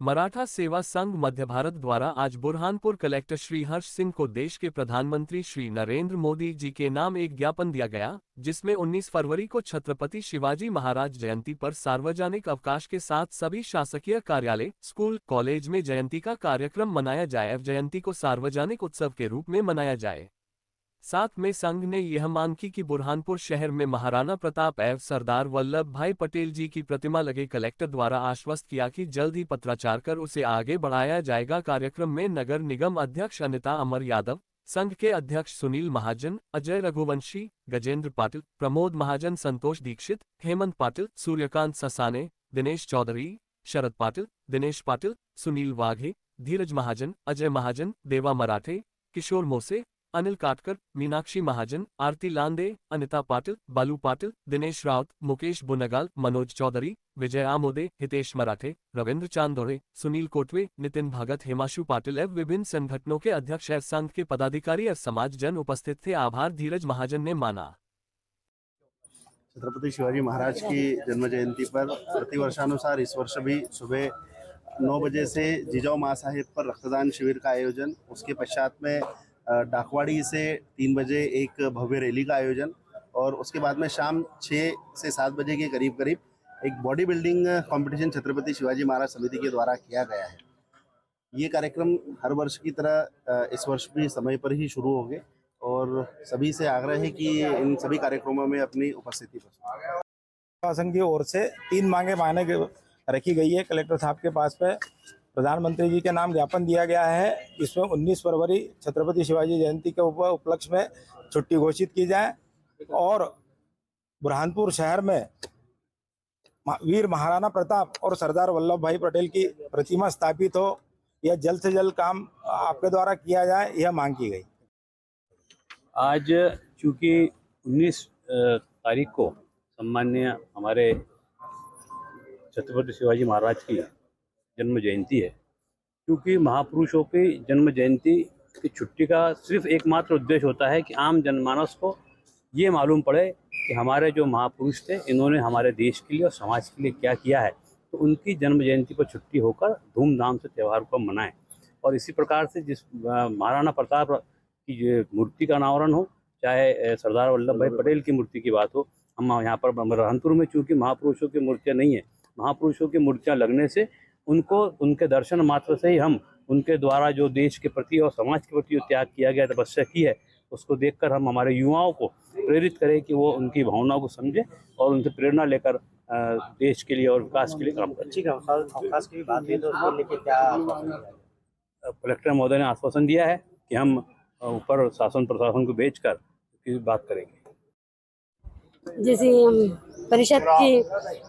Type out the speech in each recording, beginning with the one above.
मराठा सेवा संघ मध्य भारत द्वारा आज बुरहानपुर कलेक्टर श्री हर्ष सिंह को देश के प्रधानमंत्री श्री नरेंद्र मोदी जी के नाम एक ज्ञापन दिया गया, जिसमें 19 फरवरी को छत्रपति शिवाजी महाराज जयंती पर सार्वजनिक अवकाश के साथ सभी शासकीय कार्यालय, स्कूल, कॉलेज में जयंती का कार्यक्रम मनाया जाए। जयंती को सार्वजनिक उत्सव के रूप में मनाया जाए। साथ में संघ ने यह मांग की कि बुरहानपुर शहर में महाराणा प्रताप एवं सरदार वल्लभ भाई पटेल जी की प्रतिमा लगे। कलेक्टर द्वारा आश्वस्त किया कि जल्द ही पत्राचार कर उसे आगे बढ़ाया जाएगा। कार्यक्रम में नगर निगम अध्यक्ष अनिता अमर यादव, संघ के अध्यक्ष सुनील महाजन, अजय रघुवंशी, गजेंद्र पाटिल, प्रमोद महाजन, संतोष दीक्षित, हेमंत पाटिल, सूर्यकांत ससाने, दिनेश चौधरी, शरद पाटिल, दिनेश पाटिल, सुनील वाघे, धीरज महाजन, अजय महाजन, देवा मराठे, किशोर मोसे, अनिल काटकर, मीनाक्षी महाजन, आरती लांदे, अनिता पाटिल, बालू पाटिल, दिनेश राउत, मुकेश बुनगाल, मनोज चौधरी, विजय आमोदे, हितेश मराठे, रविंद्र चांदोरे, सुनील कोटवे, नितिन भगत, हेमाशु पाटिल एवं विभिन्न संगठनों के अध्यक्ष एवं संघ के पदाधिकारी और समाज जन उपस्थित थे। आभार धीरज महाजन ने माना। छत्रपति शिवाजी महाराज की जन्म जयंती पर प्रतिवर्षानुसार इस वर्ष भी सुबह 9 बजे से जिजाऊ मां साहिब पर रक्तदान शिविर का आयोजन, उसके पश्चात में डाकवाड़ी से 3 बजे एक भव्य रैली का आयोजन और उसके बाद में शाम 6 से 7 बजे के करीब एक body building competition Chhatrapati Shivaji Maharaj समिति के द्वारा किया गया है। ये कार्यक्रम हर वर्ष की तरह इस वर्ष भी समय पर ही शुरू हो गए और सभी से आग्रह है कि इन सभी कार्यक्रमों में अपनी उपस्थिति शासन की ओर से 3 मांगे रखी गई है। कलेक्टर साहब के पास पे प्रधानमंत्री जी के नाम ज्ञापन दिया गया है। इसमें 19 फरवरी छत्रपति शिवाजी जयंती के उपलक्ष्य में छुट्टी घोषित की जाए और बुरहानपुर शहर में वीर महाराणा प्रताप और सरदार वल्लभ भाई पटेल की प्रतिमा स्थापित हो। यह जल्द से जल्द काम आपके द्वारा किया जाए, यह मांग की गई। आज चूँकि 19 तारीख को सम्मान्य हमारे छत्रपति शिवाजी महाराज की जन्म जयंती है, क्योंकि महापुरुषों की जन्म जयंती की छुट्टी का सिर्फ एकमात्र उद्देश्य होता है कि आम जनमानस को ये मालूम पड़े कि हमारे जो महापुरुष थे इन्होंने हमारे देश के लिए और समाज के लिए क्या किया है। तो उनकी जन्म जयंती पर छुट्टी होकर धूमधाम से त्यौहार को मनाएं। और इसी प्रकार से जिस महाराणा प्रताप की मूर्ति का अनावरण हो, चाहे सरदार वल्लभ भाई पटेल की मूर्ति की बात हो, हम यहाँ पर बुरहानपुर में चूँकि महापुरुषों की मूर्तियाँ नहीं है, महापुरुषों की मूर्तियाँ लगने से उनको उनके दर्शन मात्र से ही हम उनके द्वारा जो देश के प्रति और समाज के प्रति जो त्याग किया गया, तपस्या की है, उसको देखकर हम हमारे युवाओं को प्रेरित करें कि वो उनकी भावनाओं को समझें और उनसे प्रेरणा लेकर देश के लिए और विकास के लिए काम करें। ठीक है, अवकाश की बात है तो उसको लेकर क्या कलेक्टर महोदय ने आश्वासन दिया है कि हम ऊपर शासन प्रशासन को भेजकर इसकी बात करेंगे। जैसे परिषद की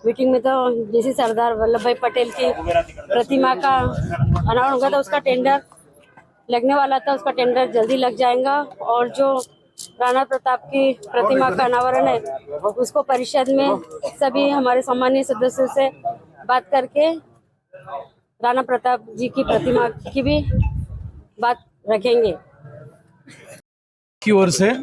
मीटिंग में तो जैसे सरदार वल्लभ भाई पटेल की प्रतिमा का अनावरण होगा, तो उसका टेंडर लगने वाला था, उसका टेंडर जल्दी लग जाएगा। और जो राणा प्रताप की प्रतिमा का अनावरण है, उसको परिषद में सभी हमारे सम्मानीय सदस्यों से बात करके राणा प्रताप जी की प्रतिमा की भी बात रखेंगे। की ओर से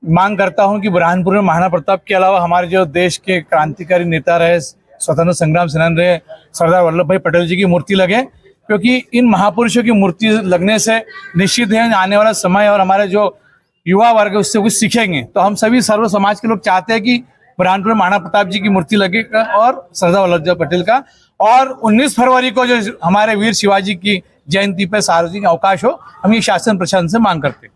मांग करता हूं कि बुरहानपुर में महाराणा प्रताप के अलावा हमारे जो देश के क्रांतिकारी नेता रहे, स्वतंत्र संग्राम सेनानी रहे, सरदार वल्लभ भाई पटेल जी की मूर्ति लगे, क्योंकि इन महापुरुषों की मूर्ति लगने से निश्चित है आने वाला समय और हमारे जो युवा वर्ग है उससे कुछ सीखेंगे। तो हम सभी सर्व समाज के लोग चाहते हैं कि बुरहानपुर में महाराणा प्रताप जी की मूर्ति लगे और सरदार वल्लभ भाई पटेल का, और 19 फरवरी को जो हमारे वीर शिवाजी की जयंती पर सार्वजनिक अवकाश हो। हम ये शासन प्रशासन से मांग करते हैं।